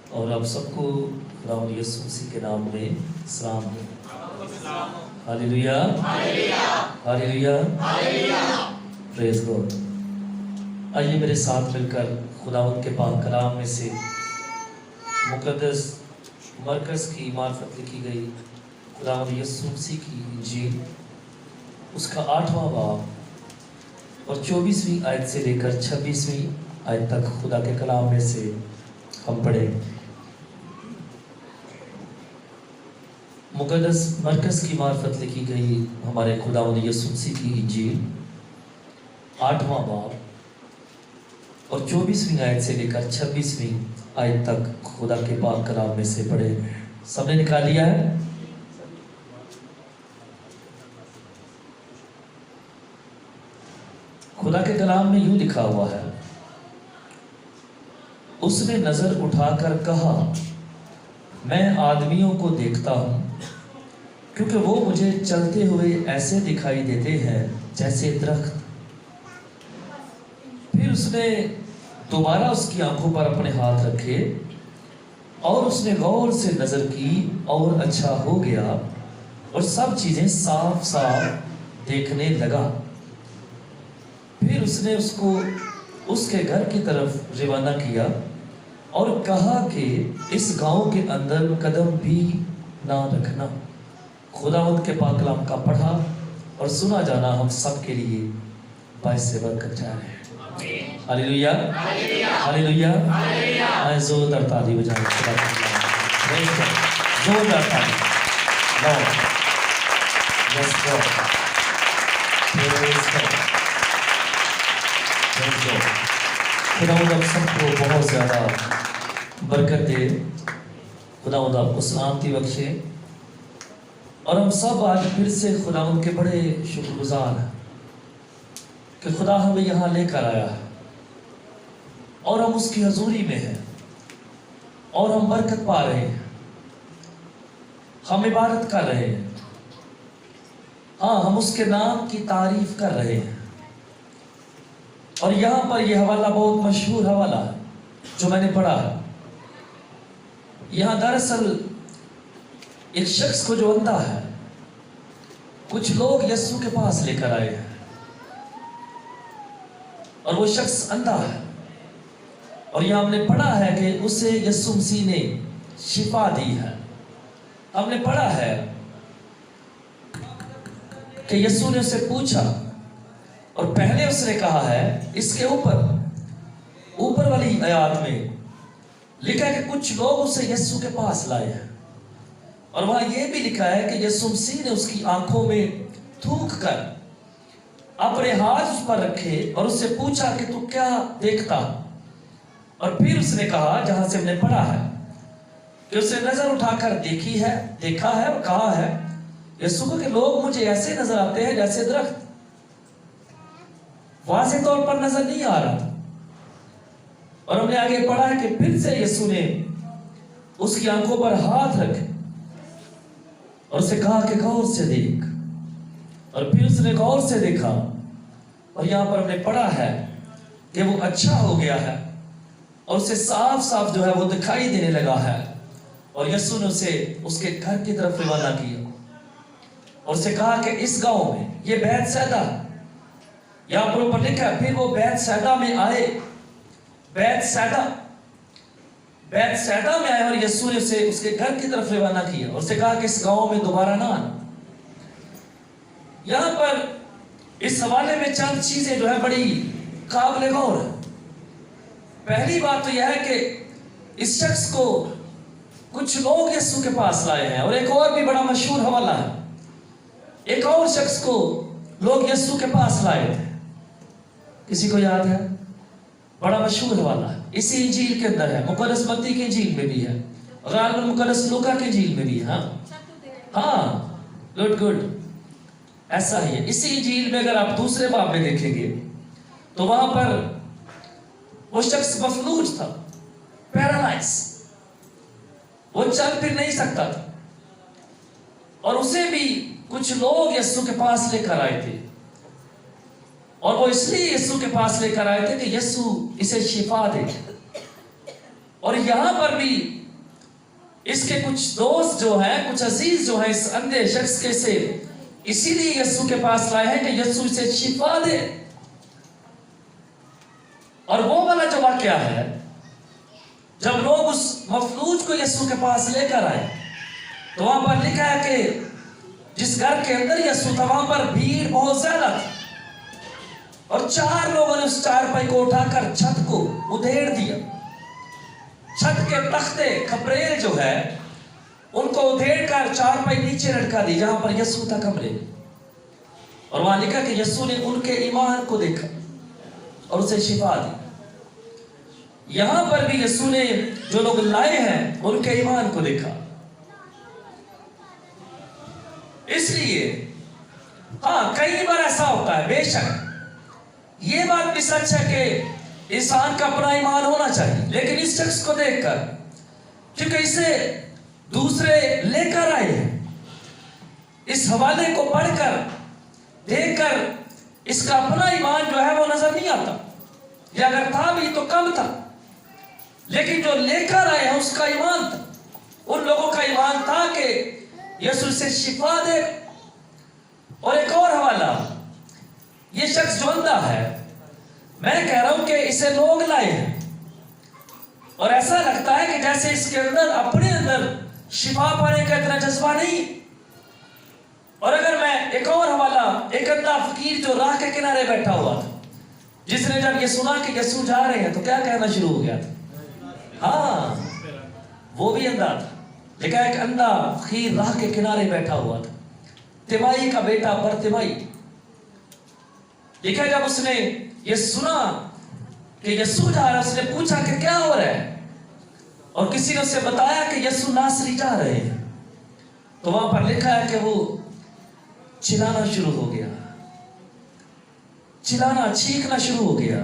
اور آپ سب کو خداوند یسوع مسیح کے نام میں سلام ہے۔ ہالیلویا، ہالیلویا، پریز گاڈ۔ آئیے میرے ساتھ مل کر خداوند کے پاک کلام میں سے مقدس مرکز کی معرفت لکھی گئی خداوند یسوع مسیح کی انجیل، اس کا 8واں باب اور 24ویں آیت سے لے کر 26ویں آیت تک خدا کے کلام میں سے ہم پڑھیں۔ مقدس مرکز کی معرفت لکھی گئی ہمارے خداوند یسوع مسیح کی انجیل 8واں باب اور 24ویں آیت سے لے کر 26ویں آیت تک خدا کے پاک کلام میں سے پڑھے۔ سب نے نکال لیا ہے؟ خدا کے کلام میں یوں لکھا ہوا ہے، اس نے نظر اٹھا کر کہا، میں آدمیوں کو دیکھتا ہوں کیونکہ وہ مجھے چلتے ہوئے ایسے دکھائی دیتے ہیں جیسے درخت۔ پھر اس نے دوبارہ اس کی آنکھوں پر اپنے ہاتھ رکھے اور اس نے غور سے نظر کی اور اچھا ہو گیا اور سب چیزیں صاف صاف دیکھنے لگا۔ پھر اس نے اس کو اس کے گھر کی طرف روانہ کیا اور کہا کہ اس گاؤں کے اندر قدم بھی نہ رکھنا۔ خداوند کے پاک کلام کا پڑھا اور سنا جانا ہم سب کے لیے باعث برکت جائے۔ ہالیلویا، ہالیلویا، آئے زوردار تالی بجائیں خدا کا کلام، زوردار تالی۔ لارڈ، یس گاڈ، پریز گاڈ، پریز گاڈ۔ خداوند آپ سب کو بہت زیادہ برکت دے، خداوند آپ کو سلامتی بخشے، اور ہم سب آج پھر سے خداوند کے بڑے شکر گزار ہیں کہ خدا ہمیں یہاں لے کر آیا ہے اور ہم اس کی حضوری میں ہیں اور ہم برکت پا رہے ہیں، ہم عبادت کر رہے ہیں، ہاں ہم اس کے نام کی تعریف کر رہے ہیں۔ اور یہاں پر یہ حوالہ بہت مشہور حوالہ ہے جو میں نے پڑھا ہے۔ یہاں دراصل ایک شخص کو جو اندھا ہے، کچھ لوگ یسوع کے پاس لے کر آئے ہیں اور وہ شخص اندھا ہے، اور یہاں ہم نے پڑھا ہے کہ اسے یسوع مسیح نے شفا دی ہے۔ ہم نے پڑھا ہے کہ یسوع نے اسے پوچھا اور پہلے اس نے کہا ہے، اس کے اوپر والی آیات میں لکھا ہے کہ کچھ لوگ اسے یسوع کے پاس لائے ہیں، اور وہاں یہ بھی لکھا ہے کہ یسوع مسیح نے اس کی آنکھوں میں تھوک کر اپنے ہاتھ اس پر رکھے اور اس سے پوچھا کہ تو کیا دیکھتا؟ اور پھر اس نے کہا، جہاں سے ہم نے پڑھا ہے کہ اس نے نظر اٹھا کر دیکھا ہے اور کہا ہے یسوع کو کہ لوگ مجھے ایسے نظر آتے ہیں جیسے درخت۔ واضح طور پر نظر نہیں آ رہا تھا، اور ہم نے آگے پڑھا ہے کہ پھر سے یسوع نے اس کی آنکھوں پر ہاتھ رکھے اور اسے کہا کہ غور سے دیکھ، اور پھر اس نے غور سے دیکھا، اور یہاں پر ہم نے پڑھا ہے کہ وہ اچھا ہو گیا ہے اور اسے صاف صاف جو ہے وہ دکھائی دینے لگا ہے۔ اور یسوع نے اسے اس کے گھر کی طرف روانہ کیا اور اسے کہا کہ اس گاؤں میں، یہ بیت سیدا ہے، یہاں پر اوپر لکھا ہے، پھر وہ بیت سیدا میں آئے، بیت سیدا میں آئے، اور یسوع نے اسے اس کے گھر کی طرف روانہ کیا اور اسے کہا کہ اس گاؤں میں دوبارہ نہ آنا۔ یہاں پر اس حوالے میں چند چیزیں جو ہے بڑی قابل غور ہے۔ پہلی بات تو یہ ہے کہ اس شخص کو کچھ لوگ یسوع کے پاس لائے ہیں، اور ایک اور بھی بڑا مشہور حوالہ ہے، ایک اور شخص کو لوگ یسوع کے پاس لائے تھے، کسی کو یاد ہے؟ بڑا مشہور حوالہ ہے، اسی انجیل کے اندر ہے، مقدس متی کی انجیل میں بھی ہے، غالباً مقدس لوکا کی انجیل میں بھی ہے۔ ہاں گڈ، ایسا ہی ہے۔ اسی انجیل میں اگر آپ دوسرے باب میں دیکھیں گے تو وہاں پر وہ شخص مفلوج تھا، پیرالائز، وہ چل پھر نہیں سکتا تھا، اور اسے بھی کچھ لوگ یسوع کے پاس لے کر آئے تھے، اور وہ اس لیے یسوع کے پاس لے کر آئے تھے کہ یسوع اسے شفا دے۔ اور یہاں پر بھی اس کے کچھ دوست جو ہیں، کچھ عزیز جو ہیں اس اندھے شخص کے سے اسی لیے یسوع کے پاس لائے ہیں کہ یسوع اسے شفا دے. اور وہ والا جو واقعہ ہے جب لوگ اس مفلوج کو یسوع کے پاس لے کر آئے تو وہاں پر لکھا ہے کہ جس گھر کے اندر یسوع تھا وہاں پر بھیڑ بہت زیادہ تھی اور 4 لوگوں نے اس چارپائی کو اٹھا کر چھت کو ادھیڑ دیا. چھت کے تختے کھپریل جو ہے ان کو ادھیڑ کر چارپائی نیچے لٹکا دی جہاں پر یسوع تھا کمرے میں. اور وہاں لکھا کہ یسوع نے ان کے ایمان کو دیکھا اور اسے شفا دی. یہاں پر بھی یسوع نے جو لوگ لائے ہیں ان کے ایمان کو دیکھا. اس لیے ہاں کئی بار ایسا ہوتا ہے، بے شک یہ بات بھی سچ ہے کہ انسان کا اپنا ایمان ہونا چاہیے، لیکن اس شخص کو دیکھ کر کیونکہ اسے دوسرے لے کر آئے ہیں، اس حوالے کو پڑھ کر دیکھ کر اس کا اپنا ایمان جو ہے وہ نظر نہیں آتا، یا اگر تھا بھی تو کم تھا. لیکن جو لے کر آئے ہیں اس کا ایمان تھا. ان لوگوں کا ایمان تھا کہ یسوع سے شفا دے. اور ایک اور حوالہ، یہ شخص جو اندھا ہے، میں کہہ رہا ہوں کہ اسے لوگ لائے ہیں اور ایسا لگتا ہے کہ جیسے اس کے اندر اپنے اندر شفا پانے کا اتنا جذبہ نہیں. اور اگر میں ایک اور حوالہ، ایک اندھا فقیر جو راہ کے کنارے بیٹھا ہوا تھا، جس نے جب یہ سنا کہ یسوع جا رہے ہیں تو کیا کہنا شروع ہو گیا تھا؟ ہاں وہ بھی اندھا تھا. لکھا ایک اندھا فقیر راہ کے کنارے بیٹھا ہوا تھا، تیمائی کا بیٹا برتیمائی. لکھا جب اس نے یہ سنا کہ یسوع جا رہا ہے، اس نے پوچھا کہ کیا ہو رہا ہے، اور کسی نے اسے بتایا کہ یسوع ناصری جا رہے ہیں. تو وہاں پر لکھا ہے کہ وہ چلانا شروع ہو گیا، چلانا چیخنا شروع ہو گیا.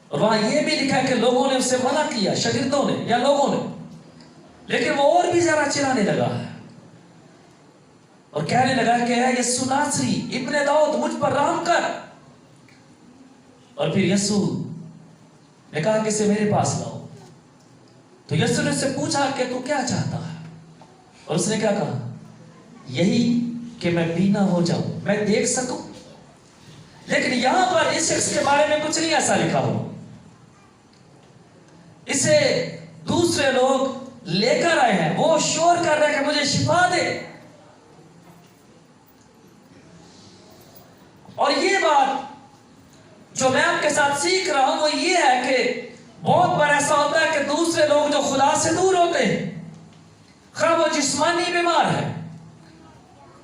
اور وہاں یہ بھی لکھا ہے کہ لوگوں نے اسے منع کیا، شاگردوں نے یا لوگوں نے، لیکن وہ اور بھی زیادہ چلانے لگا اور کہنے لگا کہ اے یسوع ناصری ابن داؤد مجھ پر رحم کر. اور پھر یسوع نے کہا کہ اسے میرے پاس لاؤ. تو یسوع نے اس سے پوچھا کہ تو کیا چاہتا ہے، اور اس نے کیا کہا؟ یہی کہ میں بینا ہو جاؤں، میں دیکھ سکوں. لیکن یہاں پر اس شخص کے بارے میں کچھ نہیں ایسا لکھا ہو. اسے دوسرے لوگ لے کر آئے ہیں، وہ شور کر رہے ہیں کہ مجھے شفا دے. اور یہ بات جو میں آپ کے ساتھ سیکھ رہا ہوں وہ یہ ہے کہ بہت بار ایسا ہوتا ہے کہ دوسرے لوگ جو خدا سے دور ہوتے ہیں، خواہ وہ جسمانی بیمار ہے،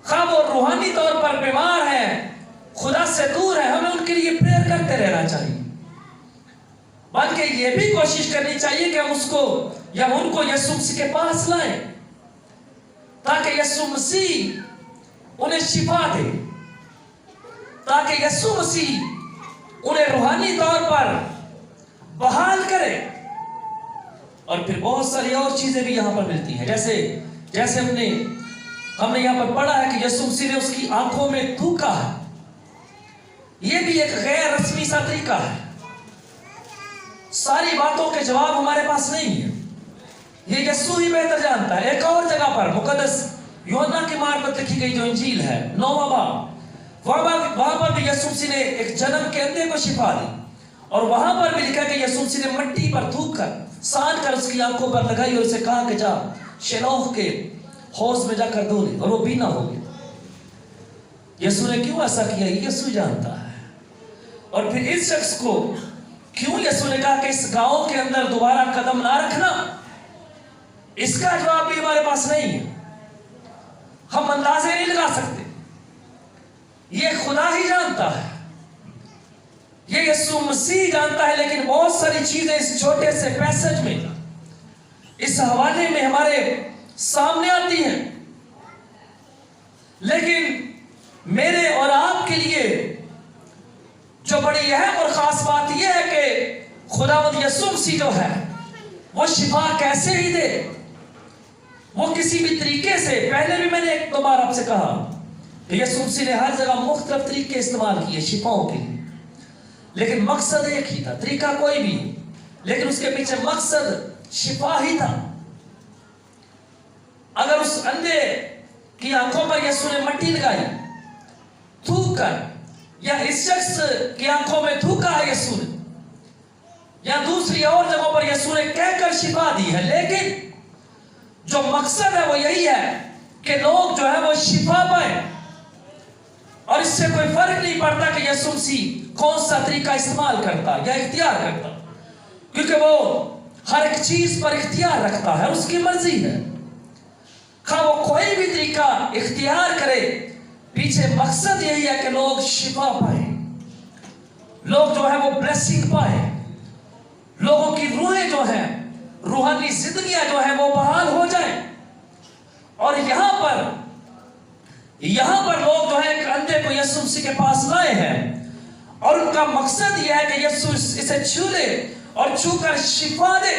خواہ وہ روحانی طور پر بیمار ہے، خدا سے دور ہے، ہمیں ان کے لیے پریئر کرتے رہنا چاہیے. بلکہ یہ بھی کوشش کرنی چاہیے کہ ہم اس کو یا ان کو یسوع مسیح کے پاس لائیں تاکہ یسوع مسیح انہیں شفا دے، تاکہ یسوع مسیح انہیں روحانی طور پر بحال کرے. اور پھر بہت ساری اور چیزیں بھی یہاں پر ملتی ہیں، جیسے ہم نے یہاں پر پڑھا ہے کہ یسوع مسیح نے اس کی آنکھوں میں تھوکا ہے. یہ بھی ایک غیر رسمی سا طریقہ ہے. ساری باتوں کے جواب ہمارے پاس نہیں ہے، یہ یسوع ہی بہتر جانتا ہے. ایک اور جگہ پر مقدس یوحنا کی معرفت لکھی گئی جو انجیل ہے 9واں باب، وہاں پر بھی یسوع مسیح نے ایک جنم کے اندھے کو شفا دی. اور وہاں پر بھی لکھا کہ یسوع مسیح نے مٹی پر تھوک کر سان کر اس کی آنکھوں پر لگائی اور اسے کہا کہ جا شیلوہ کے حوض میں جا کر دھو لے، اور وہ بینا ہو گیا. یسوع نے کیوں ایسا کیا یہ یسوع جانتا ہے. اور پھر اس شخص کو کیوں یسوع نے کہا کہ اس گاؤں کے اندر دوبارہ قدم نہ رکھنا، اس کا جواب بھی ہمارے پاس نہیں ہے. ہم اندازے نہیں لگا سکتے، یہ خدا ہی جانتا ہے، یہ یسوع مسیح جانتا ہے. لیکن بہت ساری چیزیں اس چھوٹے سے پیسج میں، اس حوالے میں ہمارے سامنے آتی ہیں. لیکن میرے اور آپ کے لیے جو بڑی اہم اور خاص بات یہ ہے کہ خداوند یسوع مسیح جو ہے وہ شفا کیسے ہی دے. وہ کسی بھی طریقے سے، پہلے بھی میں نے ایک دو بار آپ سے کہا کہ یسوع مسیح نے ہر جگہ مختلف طریقے استعمال کیے شفاؤں کے لیے، لیکن مقصد ایک ہی تھا. طریقہ کوئی بھی، لیکن اس کے پیچھے مقصد شفا ہی تھا. अगर उस अंधे की आंखों पर यीशु ने मट्टी लगाई थूक कर, या इस शख्स की आंखों में थूका है यीशु ने, या दूसरी और जगहों पर यीशु ने कहकर शिफा दी है, लेकिन जो मकसद है वो यही है कि लोग जो है वो शिफा पाए। और इससे कोई फर्क नहीं पड़ता कि यीशु मसीह कौन सा तरीका इस्तेमाल करता या इख्तियार करता, क्योंकि वो हर एक चीज पर इख्तियार रखता है, उसकी मर्जी है। खा वो कोई भी तरीका इख्तियार करे, पीछे मकसद यही है कि लोग शिफा पाए, लोग जो है वो ब्लेसिंग पाए, लोगों की रूहें जो है, रूहानी जिंदगियां जो है वो बहाल हो जाए। और यहां पर लोग जो है एक अंधे को यीशु मसीह के पास लाए हैं, और उनका मकसद यह है कि यीशु इसे छू ले और छूकर शिफा दे,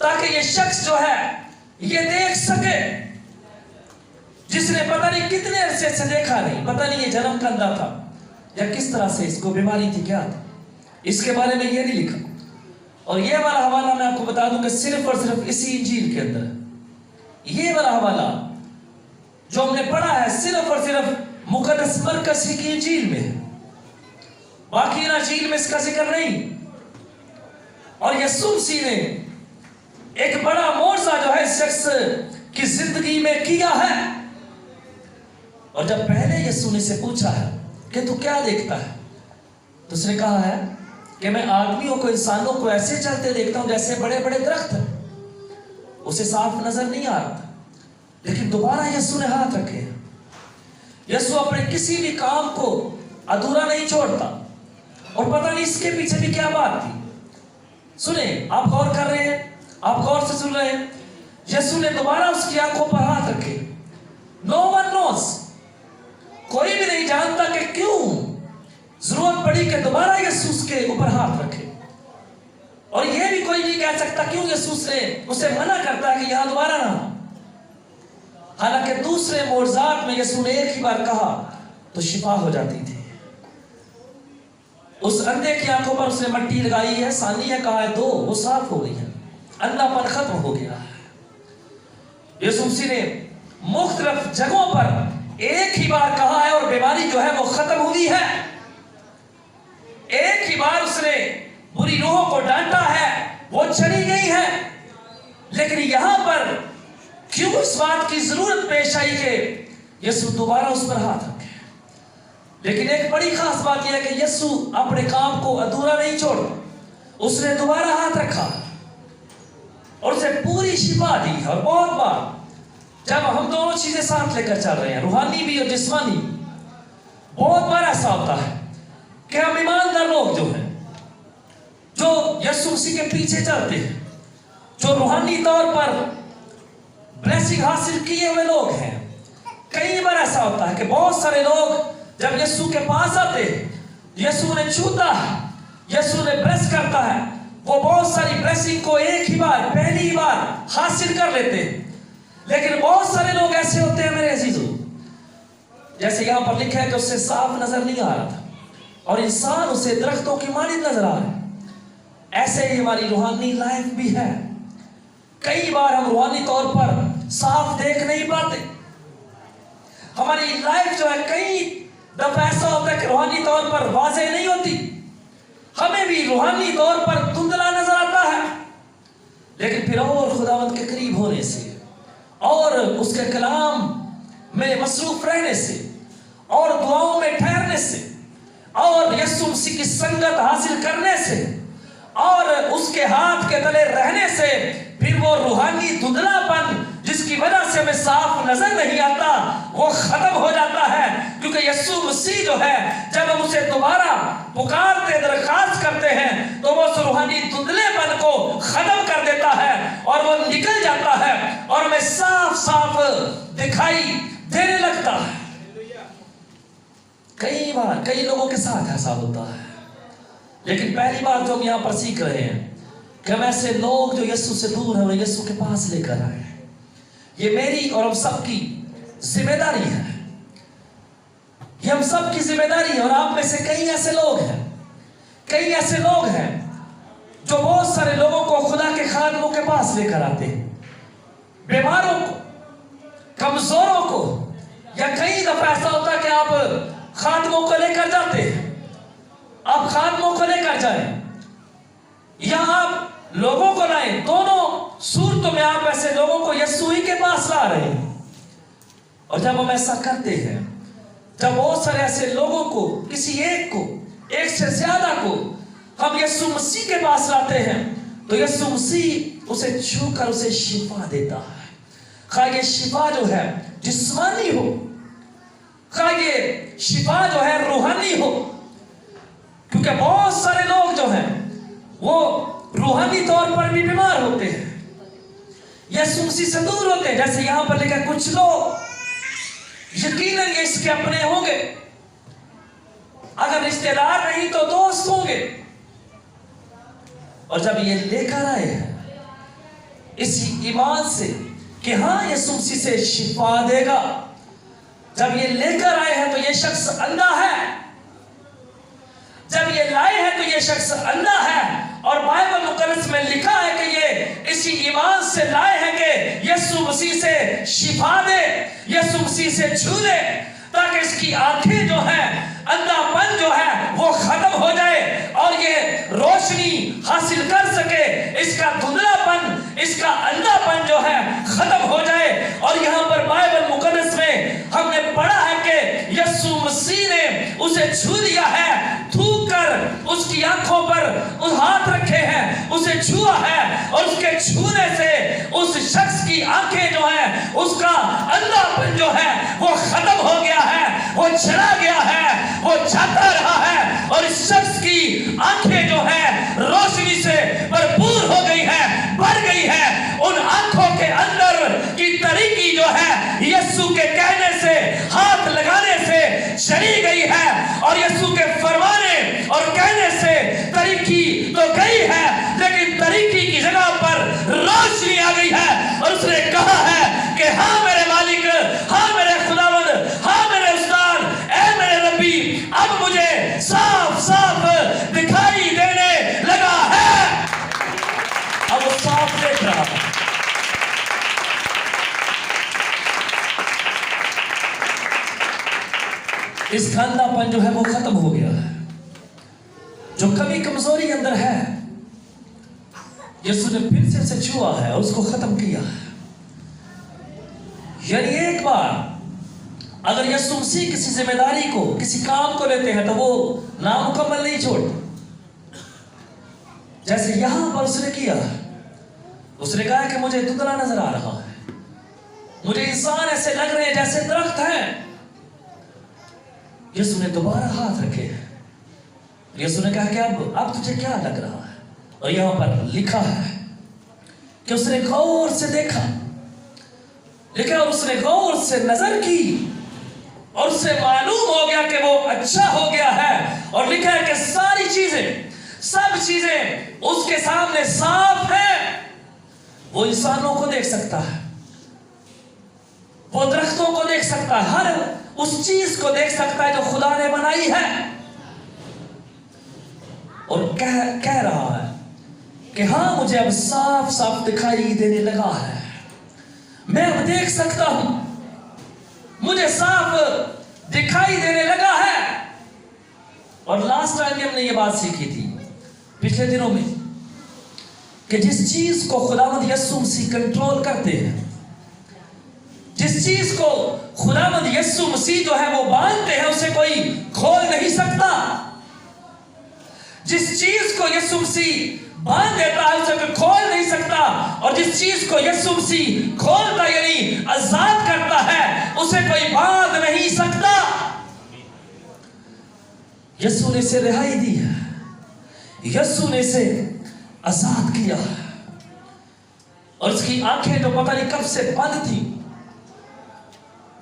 ताकि ये शख्स जो है ये देख सके, जिसने पता नहीं कितने अरसे से देखा नहीं, पता नहीं ये जन्म का अंधा था या किस तरह से इसको बीमारी थी, क्या था, इसके बारे में ये नहीं लिखा। और ये वाला हवाला मैं आपको बता दूंगा सिर्फ और सिर्फ इसी इंजील के अंदर है। ये वाला हवाला जो हमने पढ़ा है सिर्फ और सिर्फ मुकद्दस मरकज़ की इंजील में है, बाकी इंजील में इसका जिक्र नहीं। और यीशु मसीह ने एक बड़ा मोर्चा जो है इस शख्स की जिंदगी में किया है। और जब पहले यीशु ने से पूछा है कि तू क्या देखता है, तो उसने कहा है कि मैं आदमियों को, इंसानों को ऐसे चलते देखता हूं जैसे बड़े बड़े दरख्त हैं। उसे साफ नजर नहीं आ रहा था, लेकिन दोबारा यीशु ने हाथ रखे। यीशु अपने किसी भी काम को अधूरा नहीं छोड़ता, और पता नहीं इसके पीछे भी क्या बात थी। सुने, आप गौर कर रहे हैं, आप गौर से सुन रहे हैं। यीशु ने दोबारा उसकी आंखों पर हाथ रखे। नो वन नोस, कोई भी नहीं जानता कि क्यों जरूरत पड़ी कि दोबारा यीशु उसके ऊपर हाथ रखे। और यह भी कोई नहीं कह सकता क्यों यीशु ने उसे मना करता है कि यहां दोबारा ना। हालांकि दूसरे मोर्जात में यीशु ने एक ही बार कहा तो शिफा हो जाती थी। उस अंधे की आंखों पर उसने मट्टी लगाई है, सानी है, कहा है दो, वो साफ हो गई है, अंधापन खत्म हो गया है। यीशु मसीह ने मुख्तलिफ जगहों पर एक ही बार कहा है और बीमारी जो है वो खत्म हुई है। एक ही बार उसने बुरी रूहों को डांटा है, वो चली गई है। लेकिन यहां पर क्यों इस बात की जरूरत पेश आई कि यीशु दोबारा उस पर हाथ रखे। लेकिन एक बड़ी खास बात यह है कि यीशु अपने काम को अधूरा नहीं छोड़ा, उसने दोबारा हाथ रखा और उसे पूरी शिफा दी। और बहुत बार जब हम दोनों चीजें साथ लेकर चल रहे हैं, रूहानी भी और जिस्मानी, बहुत बार ऐसा होता है कि हम ईमानदार लोग जो हैं, जो यीशु मसीह के पीछे चलते हैं, जो रूहानी तौर पर ब्लेसिंग हासिल किए हुए लोग हैं, कई बार ऐसा होता है कि बहुत सारे लोग जब यीशु के पास आते हैं, यीशु ने छूता है, यीशु ने ब्लेस करता है, वो बहुत सारी ब्लेसिंग को एक ही बार, पहली बार हासिल कर लेते हैं। लेकिन बहुत सारे लोग ऐसे होते हैं मेरे अजीजों, जैसे यहां पर लिखा है कि उससे साफ नजर नहीं आ रहा था और इंसान उसे दरख्तों की मानिंद नजर आ रहा है। ऐसे ही हमारी रूहानी लाइफ भी है। कई बार हम रूहानी तौर पर साफ देख नहीं पाते। हमारी लाइफ जो है कई दफा ऐसा होता है कि रूहानी तौर पर वाज़ेह नहीं होती, हमें भी रूहानी तौर पर धुंधला नजर आता है। लेकिन फिर और खुदावंद के करीब होने से और उसके कलाम में मसरूफ रहने से और दुआओं में ठहरने से और यीशु मसीह की संगत हासिल करने से और उसके हाथ के तले रहने से फिर वो रूहानी धुंधलापन जिसकी वजह से हमें साफ नजर नहीं आता, वो खत्म हो जाता है। क्योंकि यीशु मसीह जो है, जब हम उसे दोबारा पुकारते, दरखास्त करते हैं, तो वो उस रूहानी धुंधलेपन को खत्म कर देता है और वो निकल जाता है और हमें साफ साफ दिखाई देने लगता है। कई बार कई लोगों के साथ ऐसा होता है। लेकिन पहली बात जो हम यहाँ पर सीख रहे हैं कि हम ऐसे लोग जो यीशु से दूर हैं, यीशु के पास लेकर आए। ये मेरी और हम सबकी जिम्मेदारी है, ये हम सबकी जिम्मेदारी है। और आप में से कई ऐसे लोग हैं, कई ऐसे लोग हैं जो बहुत सारे लोगों को खुदा के खादमों के पास लेकर आते हैं, बीमारों को, कमजोरों को, या कई दफा ऐसा होता है कि आप खादमों को लेकर जाते हैं, आप खादमों को लेकर जाएं या आप लोगों को लाएं, दोनों सूरतों में आप ऐसे लोगों को यीशु ही के पास ला रहे हैं। और जब हम ऐसा करते हैं, जब बहुत सारे ऐसे लोगों को, किसी एक को, एक से ज्यादा को हम यीशु मसीह के पास लाते हैं, तो यीशु मसीह उसे छूकर उसे शिफा देता है। खा ये शिफा जो है जिस्मानी हो, खा ये शिफा जो है रूहानी हो, क्योंकि बहुत सारे लोग जो हैं वो रूहानी तौर पर भी बीमार होते हैं, यीशु मसीह से दूर होते हैं। जैसे यहां पर लिखा, कुछ लोग यकीनन ये इसके अपने होंगे, अगर रिश्तेदार नहीं तो दोस्त होंगे। और जब ये लेकर आए हैं इसी ईमान से कि हाँ यीशु मसीह से शिफा देगा, जब ये लेकर आए हैं तो ये शख्स अंधा है, जब ये लाए हैं तो ये शख्स अंधा है। और बाइबल मुकद्दस में लिखा है कि ये इसी ईमान से लाए हैं कि यीशु मसीह से शिफा दे, यीशु मसीह से छू ले, ताकि इसकी आंखें जो है, अंधापन जो है वो खत्म हो जाए और ये रोशनी हासिल कर सके, इसका धुंधलापन, इसका अंधापन जो है खत्म हो जाए। और यहाँ पर बाइबल मुकद्दस में हमने पढ़ा है कि यीशु मसीह ने उसे छू लिया है, थूक कर उसकी आंखों पर उस हाथ रखे हैं, उसे छुआ है, और उसके छूने से उस शख्स की आंखें जो है, उसका अंधापन जो है वो खत्म हो गया है, वो चला गया है, वो जाता रहा है, और इस शख्स की आंखें जो है रोशनी से भरपूर हो गई है, बढ़ गई है। उन आंखों के अंदर की तरीकी जो है यीशु के कहने से, हाथ लगाने से चली गई है, और यीशु के फरमाने और कहने से तरीकी तो गई है, लेकिन तरीकी की जगह पर रोशनी आ गई है। और उसने कहा है कि हाँ मेरे मालिक, हाँ मेरे खुदावंद, हाँ मेरे उस्ताद, ऐ मेरे रब्बी, अब मुझे साफ साफ दिखाई देने लगा है। अब वो साफ देख रहा है। इस अंधापन जो है वो खत्म हो गया है, जो कभी कमजोरी अंदर है यीशु ने फिर से उसे छुआ है और उसको खत्म किया है। यानी एक बार अगर यीशु मसीह किसी जिम्मेदारी को, किसी काम को लेते हैं तो वो नामुकम्मल नहीं छोड़ते। जैसे यहां पर उसने किया, उसने कहा कि मुझे धुंधला नजर आ रहा है, मुझे इंसान ऐसे लग रहे हैं जैसे दरख्त हैं। यीशु ने दोबारा हाथ रखे, यीशु ने कहा कि अब तुझे क्या लग रहा है? और यहां पर लिखा है कि उसने गौर से देखा, लिखा उसने गौर से नजर की और उससे मालूम हो गया कि वो अच्छा हो गया है। और लिखा है कि सारी चीजें, सब चीजें उसके सामने साफ है। वो इंसानों को देख सकता है, वो दरख्तों को देख सकता है, हर उस चीज को देख सकता है जो खुदा ने बनाई है। और कह रहा है कि हाँ मुझे अब साफ साफ दिखाई देने लगा है, मैं अब देख सकता हूं, मुझे साफ दिखाई देने लगा है। और लास्ट टाइम हमने ये बात सीखी थी पिछले दिनों में कि जिस चीज को खुदावंद यीशु मसीह कंट्रोल करते हैं, जिस चीज को खुदावंद यीशु मसीह जो है वो बांधते हैं, उसे कोई खोल नहीं सकता। जिस चीज को यीशु मसीह बांध देता है उसे कोई खोल नहीं सकता, और जिस चीज को यीशु मसीह खोलता यानी आजाद करता है, उसे कोई बांध नहीं सकता। यीशु ने इसे रिहाई दी है, यीशु ने इसे आजाद किया, और उसकी आंखें जो पता नहीं कब से बंद थी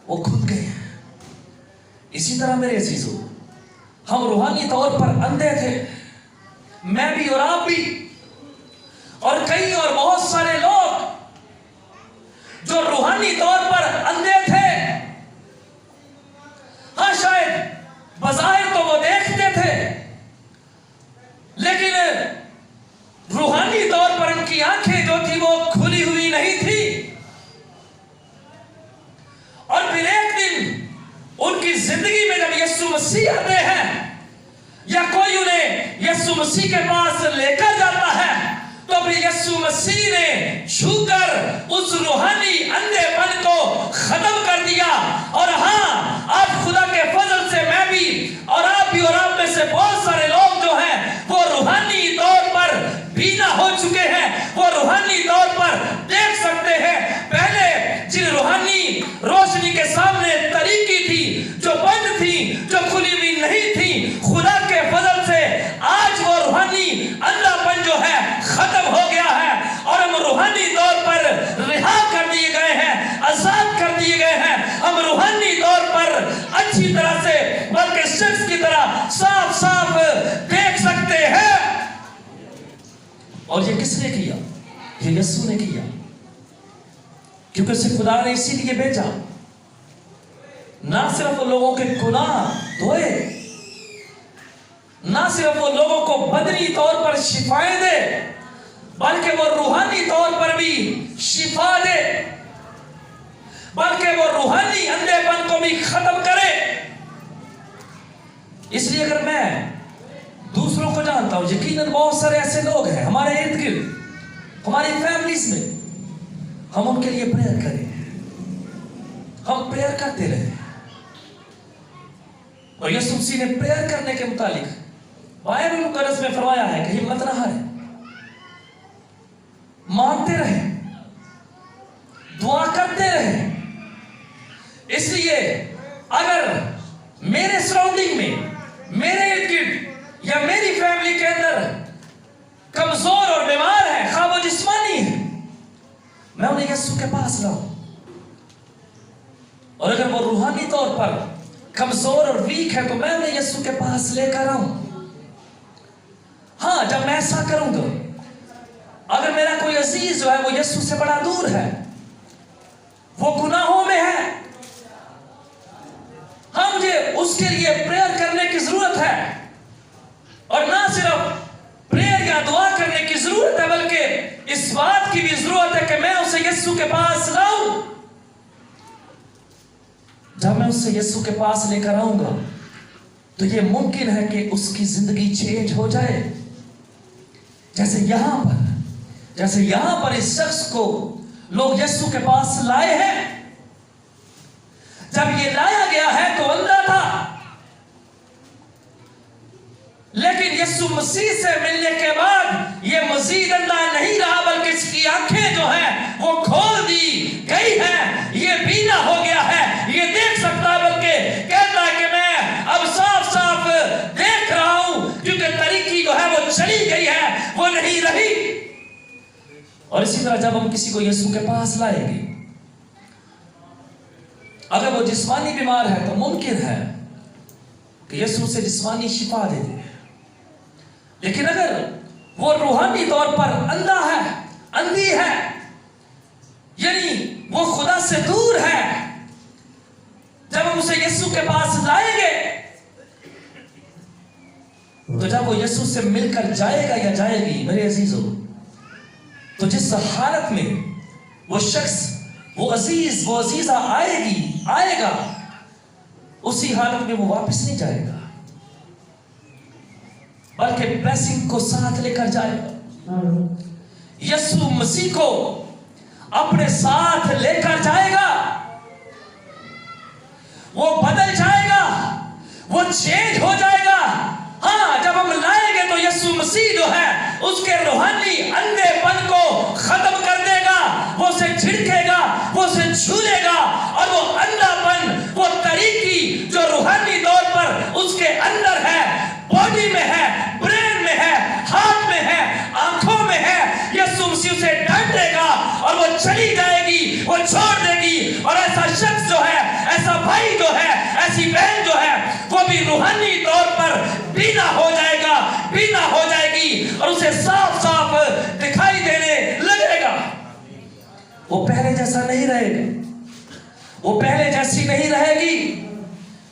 वो खुल गई। इसी तरह मेरे अजीजों, हम रूहानी तौर पर अंधे थे, मैं भी और आप भी, और कई और बहुत सारे लोग जो रूहानी तौर पर अंधे थे। हाँ शायद बज़ाहिर तो वो देखते थे, लेकिन रूहानी तौर पर उनकी आंखें जो थी वो खुली हुई नहीं थी। मसीह ने छूकर उस रूहानी अंधेपन को खत्म कर दिया। और हाँ, आज खुदा के फजल से मैं भी और आप भी और आप में से बहुत सारे लोग जो हैं वो रूहानी तौर पर बीना हो चुके हैं, वो रूहानी तौर पर देख सकते हैं। पहले जिन रूहानी रोशनी के सामने तरीकी थी, जो बंद थी, जो खुली हुई नहीं थी, खुदा के फजल से आज वो रूहानी अंधापन जो है खत्म हो गया है और हम रूहानी तौर पर रिहा कर दिए गए हैं, आजाद कर दिए गए हैं। हम रूहानी तौर पर अच्छी तरह से बल्कि शख्स की तरह साफ साफ देख सकते हैं। और ये किसने किया? ये यीशु ने किया, क्योंकि उसे खुदा ने इसीलिए भेजा, ना सिर्फ वो लोगों के गुनाह धोए, ना सिर्फ वो लोगों को बदनी तौर पर शिफाएं दे, बल्कि वो रूहानी तौर पर भी शिफा दे, बल्कि वो रूहानी अंधेपन को भी खत्म करे। इसलिए अगर मैं दूसरों को जानता हूं, यकीनन बहुत सारे ऐसे लोग हैं हमारे इर्द गिर्द, हमारी फैमिलीज में, हम उनके लिए प्रेयर करें, हम प्रेयर करते रहे। और यीशु मसीह ने प्रेयर करने के मुतालिक बाइबल मुकद्दस में फरमाया है कि हिम्मत ना हारे, मांगते रहे, दुआ करते रहे। इसलिए अगर मेरे सराउंडिंग में, मेरे इर्द गिर्द या मेरी फैमिली के अंदर कमजोर और बीमार है, खा वो जिस्मानी है, मैं उन्हें यीशु के पास लाऊं। और अगर वो रूहानी तौर पर कमजोर और वीक है तो मैं उन्हें यीशु के पास लेकर आऊं। हाँ, जब मैं ऐसा करूंगा, अगर मेरा कोई अजीज जो है वो यीशु से बड़ा दूर है, वो गुनाहों में है, हाँ, मुझे उसके लिए प्रेयर करने की जरूरत है। और ना सिर्फ प्रेयर या दुआ करने की जरूरत है, बल्कि इस बात की भी जरूरत है कि मैं उसे यीशु के पास लाऊं। जब मैं उसे यीशु के पास लेकर आऊंगा तो यह मुमकिन है कि उसकी जिंदगी चेंज हो जाए। जैसे यहां पर इस शख्स को लोग यीशु के पास लाए हैं। जब ये लाया गया है तो अंधा था, लेकिन यीशु मसीह से मिलने के बाद ये मजीद अंधा नहीं रहा, बल्कि इसकी आंखें जो हैं वो खोल दी गई हैं, ये बीना हो गया है, ये देख सकता है, बल्कि कहता है कि मैं अब साफ साफ देख रहा हूं, क्योंकि तरीकी जो है वो चली गई है, वो नहीं रही। और इसी तरह जब हम किसी को यीशु के पास लाएंगे, अगर वो जिस्मानी बीमार है तो मुमकिन है कि यीशु उसे जिस्मानी शिफा दे दे, लेकिन अगर वो रूहानी तौर पर अंधा है, अंधी है, यानी वो खुदा से दूर है, जब हम उसे यीशु के पास लाएंगे तो जब वो यीशु से मिलकर जाएगा या जाएगी, मेरे अजीजों, तो जिस हालत में वो शख्स, वो अजीज, वो अजीजा आएगा, उसी हालत में वो वापस नहीं जाएगा, बल्कि ब्लेसिंग को साथ लेकर जाएगा। यीशु मसीह को अपने साथ लेकर जाएगा, वो बदल जाएगा, वो चेंज हो जाएगा। हाँ, जब हम लाएंगे तो यीशु मसीह जो है उसके रूहानी अंधेपन को खत्म कर देगा, वो उसे झिड़केगा, वो उसे छूलेगा, और वो अंधापन, वो तरीकी जो रूहानी तौर पर उसके अंदर है, बॉडी में है, ब्रेन में है, हाथ में है, आंखों में है, यीशु मसीह उसे डांटेगा और वो चली जाएगी, वो छोड़ देगी। और ऐसा शख्स जो है, ऐसा भाई जो है, ऐसी बहन जो है, वो भी रूहानी तौर पर बीना हो जाएगा, बीना हो जाएगी, और उसे साफ साफ दिखाई देने लगेगा। वो पहले जैसा नहीं रहेगा, वो पहले जैसी नहीं रहेगी,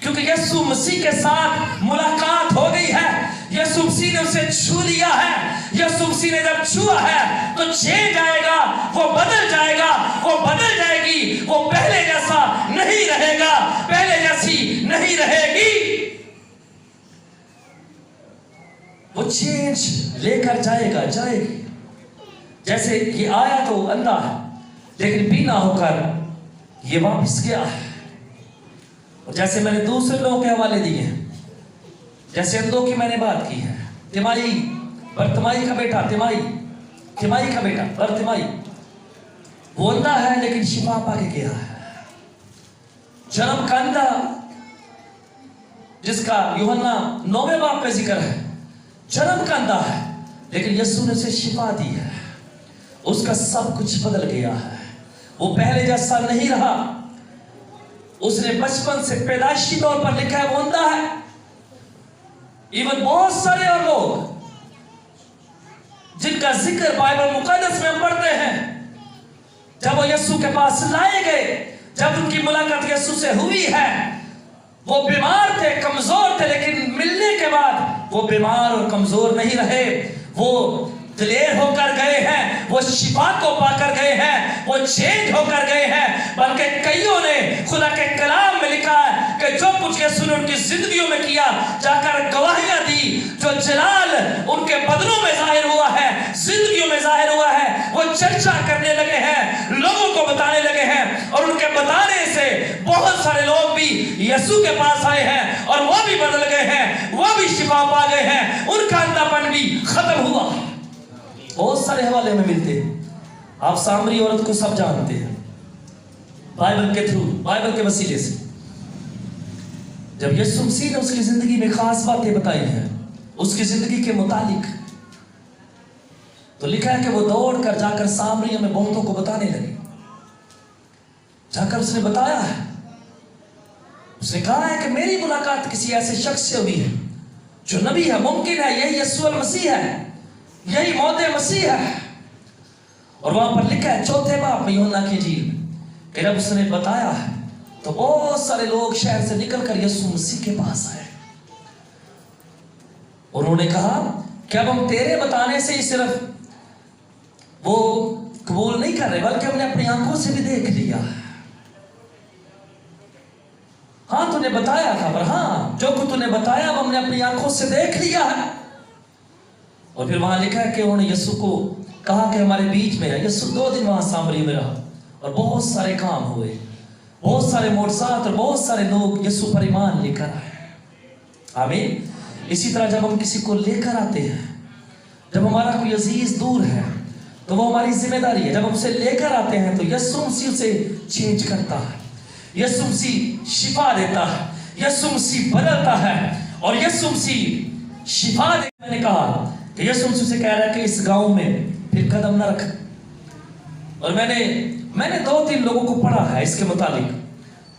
क्योंकि यीशु मसीह के साथ मुलाकात हो गई है, यीशु मसीह ने उसे छू लिया है। यीशु मसीह ने जब छुआ है तो चेंज आएगा, वो बदल जाएगा, वो बदल जाएगी, वो पहले जैसा नहीं रहेगा, पहले जैसी नहीं रहेगी, वो चेंज लेकर जाएगी। जैसे ये आया तो अंधा है, लेकिन बीना होकर ये वापस गया है। और जैसे मैंने दूसरे लोगों के हवाले दिए हैं, जैसे अंधों की मैंने बात की है, तिमाई बरतिमाई का बेटा, तिमाई का बेटा बरतिमाई, वो अंधा है लेकिन शिफा पाके गया है। जन्म का अंधा जिसका यूहन्ना 9वें बाब में जिक्र है, जन्म का अंधा है लेकिन यीशु ने उसे शिफा दी है। उसका सब कुछ बदल गया है, वो पहले जैसा नहीं रहा। उसने बचपन से पैदाइशी तौर पर लिखा है वो अंधा है। इवन बहुत सारे और लोग जिनका जिक्र बाइबल मुकद्दस में पढ़ते हैं, जब वो यीशु के पास लाए गए, जब उनकी मुलाकात यीशु से हुई है, वो बीमार थे, कमजोर थे, लेकिन मिलने के बाद वो बीमार और कमजोर नहीं रहे। वो दिलेर होकर गए हैं, वो शिफा को पाकर गए हैं, वो चेंज होकर गए हैं। बल्कि कईयों ने खुदा के कलाम में लिखा है कि जो कुछ यीशु ने उनकी जिंदगियों में किया, जाकर गवाहियां दी, जो जलाल उनके बदनों में जाहिर हुआ है, जिंदगियों में जाहिर हुआ है, वो चर्चा करने लगे हैं, लोगों को बताने लगे हैं। और उनके बताने से बहुत सारे लोग भी यीशु के पास आए हैं और वो भी बदल गए हैं, वो भी शिफा पा गए हैं, उनका अंधापन भी खत्म हुआ। बहुत सारे हवाले में मिलते हैं। आप सामरी औरत को सब जानते हैं, बाइबल के थ्रू, बाइबल के वसीले से। जब यीशु मसीह ने उसकी जिंदगी में खास बातें बताई हैं, उसकी जिंदगी के मुतालिक, तो लिखा है कि वो दौड़ कर जाकर सामरिया में बहुतों को बताने लगे। जाकर उसने बताया है, उसने कहा है कि मेरी मुलाकात किसी ऐसे शख्स से हुई है जो नबी है, मुमकिन है यही यीशु मसीह है, यही मौदे मसीह है। और वहां पर लिखा है 4 बाब में यूहन्ना की इंजील में कि जब उसने बताया है तो बहुत सारे लोग शहर से निकलकर यीशु मसीह के पास आए। उन्होंने कहा कि अब हम तेरे बताने से ही सिर्फ वो कबूल नहीं कर रहे, बल्कि हमने अपनी आंखों से भी देख लिया। हाँ तूने बताया था, पर हाँ जो कुछ तूने बताया अब हमने अपनी आंखों से देख लिया है। और फिर वहां लिखा है कि उन्होंने यीशु को कहा कि हमारे बीच में है। यीशु 2 दिन वहां सामरी में रहा और बहुत सारे काम हुए, बहुत सारे मोर्चात और बहुत सारे लोग यीशु पर ईमान लेकर आए। आमीन। इसी तरह जब हम किसी को लेकर आते हैं, जब हमारा कोई अजीज दूर है तो वो हमारी जिम्मेदारी है। जब हम उसे लेकर आते हैं तो यीशु मसीह उसे चेंज करता है, यीशु मसीह शिफा देता है, यीशु मसीह बदलता है। और यीशु मसीह शिफा दे, मैंने कहा कि यीशु मसीह से कह रहा है कि इस गांव में फिर कदम न रख। और मैंने 2-3 लोगों को पढ़ा है इसके मुताबिक,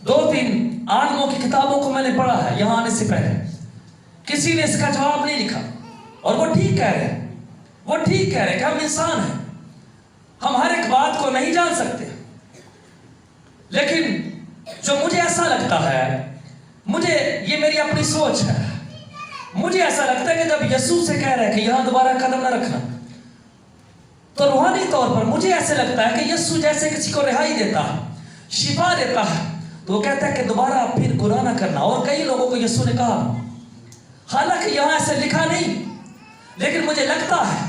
2-3 आलिमों की किताबों को मैंने पढ़ा है यहाँ आने से पहले। किसी ने इसका जवाब नहीं लिखा और वो ठीक कह रहे हैं, वो ठीक कह रहे हैं कि हम इंसान हैं, हम हर एक बात को नहीं जान सकते। लेकिन जो मुझे ऐसा लगता है, मुझे ये मेरी अपनी सोच है, मुझे ऐसा लगता है कि जब यीशु से कह रहे हैं कि यहां दोबारा कदम न रखना, तो रूहानी तौर पर मुझे ऐसे लगता है कि यीशु जैसे किसी को रिहाई देता है, शिफा देता है, तो वो कहता है कि दोबारा फिर गुनाह ना करना। और कई लोगों को यीशु ने कहा, हालांकि यहां ऐसे लिखा नहीं, लेकिन मुझे लगता है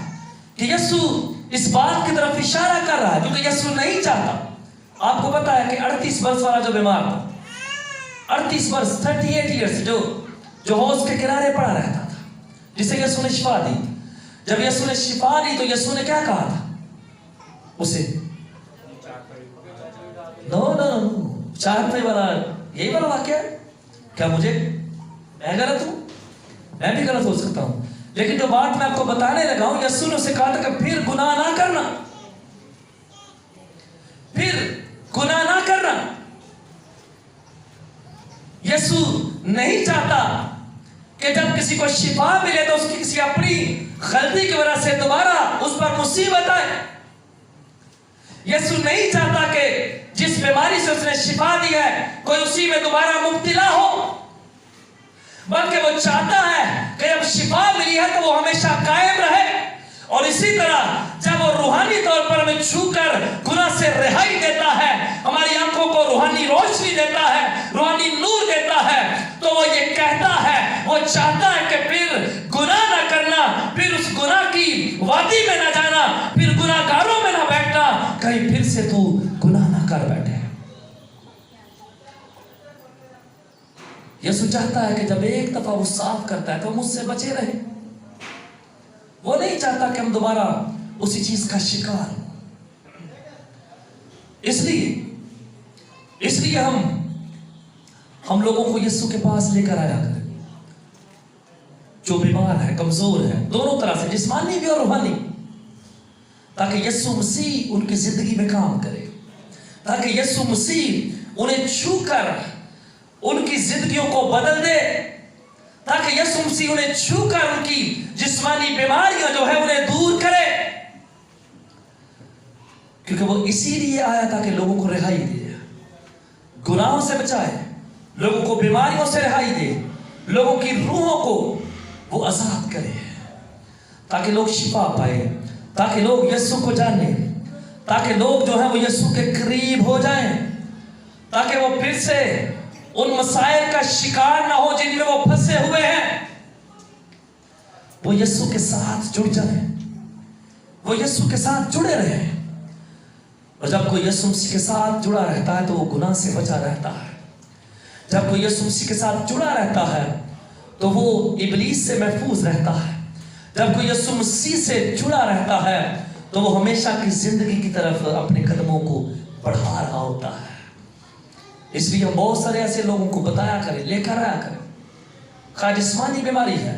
कि यीशु इस बात की तरफ इशारा कर रहा है, क्योंकि यीशु नहीं चाहता। आपको पता है कि 38 वर्ष वाला जो बीमार था, 38 वर्ष 38 ईयर्स, जो हौज के किनारे पड़ा रहता था, जिसे यीशु ने शिफा दी। जब यीशु ने शिफा दी तो यीशु ने क्या कहा था उसे? नो, चार पाई वाला, यही वाला वाक्य है क्या? मैं गलत हूं? मैं भी गलत हो सकता हूं, लेकिन जो बात मैं आपको बताने लगा हूं, यीशु ने उसे कहा था कि फिर गुनाह ना करना, फिर गुनाह ना करना। यीशु नहीं चाहता कि जब किसी को शिफा मिले तो उसकी किसी अपनी गलती की वजह से दोबारा उस पर मुसीबत आए। यीशु नहीं चाहता कि जिस बीमारी से उसने शिफा दी है कोई उसी में दोबारा मुब्तला हो, बल्कि वो चाहता है कि जब शिफा मिली है तो वो हमेशा कायम रहे। और इसी तरह जब वो रूहानी तौर पर हमें छूकर गुनाह से रिहाई देता है, हमारी आंखों को रूहानी रोशनी देता है, रूहानी नूर देता है, तो वो ये कहता है, वो चाहता है कि फिर गुनाह ना करना, फिर उस गुनाह की वादी में ना जाना, फिर गुनाहगारों कहीं फिर से तू गुनाह ना कर बैठे। यीशु चाहता है कि जब एक दफा वो साफ करता है तो हम उससे बचे रहे। वो नहीं चाहता कि हम दोबारा उसी चीज का शिकार हो। इसलिए हम लोगों को यीशु के पास लेकर आया करें, जो बीमार है, कमजोर है, दोनों तरह से, जिस्मानी भी और रूहानी, ताकि यीशु मसीह उनकी जिंदगी में काम करे, ताकि यीशु मसीह उन्हें छूकर उनकी जिंदगियों को बदल दे, ताकि यीशु मसीह उन्हें छूकर उनकी जिस्मानी बीमारियां जो है उन्हें दूर करे। क्योंकि वो इसीलिए आया ताकि लोगों को रिहाई दे, गुनाहों से बचाए, लोगों को बीमारियों से रिहाई दे, लोगों की रूहों को वो आजाद करे, ताकि लोग शिफा पाए, ताकि लोग यीशु को जाने, ताकि लोग जो है वो यीशु के करीब हो जाएं, ताकि वो फिर से उन मसाइल का शिकार ना हो जिनमें वो फंसे हुए हैं। वो यीशु के साथ जुड़ जाए, वो यीशु के साथ जुड़े रहे। और जब कोई यीशु मसीह के साथ जुड़ा रहता है तो वो गुनाह से बचा रहता है। जब कोई यीशु मसीह के साथ जुड़ा रहता है तो वो इब्लीस से महफूज रहता है। जब कोई यीशु मसीह से जुड़ा रहता है तो वो हमेशा की जिंदगी की तरफ अपने कदमों को बढ़ा रहा होता है। इसलिए हम बहुत सारे ऐसे लोगों को बताया करें, लेकर आया करें, खा जिस्मानी बीमारी है,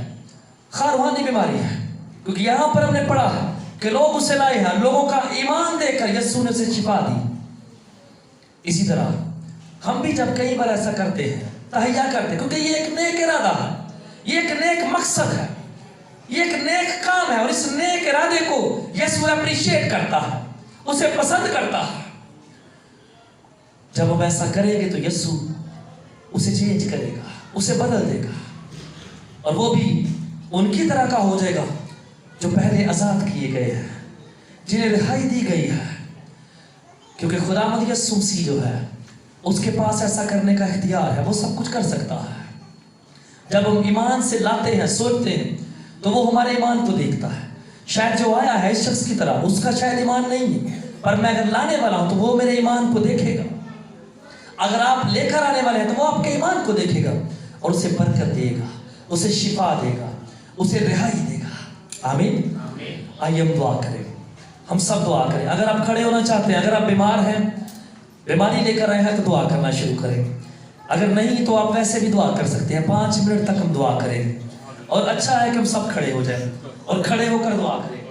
खा रूहानी बीमारी है, क्योंकि यहां पर हमने पढ़ा है कि लोग उसे लाए हैं, लोगों का ईमान देकर यीशु ने उसे शिफा दी। इसी तरह हम भी जब कई बार ऐसा करते हैं, तहैया करते हैं, क्योंकि ये एक नेक इरादा है, ये एक नेक मकसद है, ये एक नेक काम है, और इस नेक इरादे को यीशु अप्रिशिएट करता है, उसे पसंद करता है। जब हम ऐसा करेंगे तो यीशु उसे चेंज करेगा, उसे बदल देगा, और वो भी उनकी तरह का हो जाएगा जो पहले आजाद किए गए हैं, जिन्हें रिहाई दी गई है। क्योंकि खुदावंद यीशु मसीह जो है उसके पास ऐसा करने का इख्तियार है, वो सब कुछ कर सकता है। जब हम ईमान से लाते हैं, सोचते हैं, तो वो हमारे ईमान को देखता है। शायद जो आया है इस शख्स की तरह, उसका शायद ईमान नहीं है, पर मैं अगर लाने वाला हूं तो वो मेरे ईमान को देखेगा। अगर आप लेकर आने वाले हैं तो वो आपके ईमान को देखेगा और उसे बरकत देगा, उसे शिफा देगा, उसे रिहाई देगा। आमीन। आइए हम दुआ करें, हम सब दुआ करें। अगर आप खड़े होना चाहते हैं, अगर आप बीमार हैं, बीमारी लेकर आए हैं, तो दुआ करना शुरू करें। अगर नहीं तो आप वैसे भी दुआ कर सकते हैं। 5 मिनट तक हम दुआ करें, और अच्छा है कि हम सब खड़े हो जाएं और खड़े होकर दुआ करें।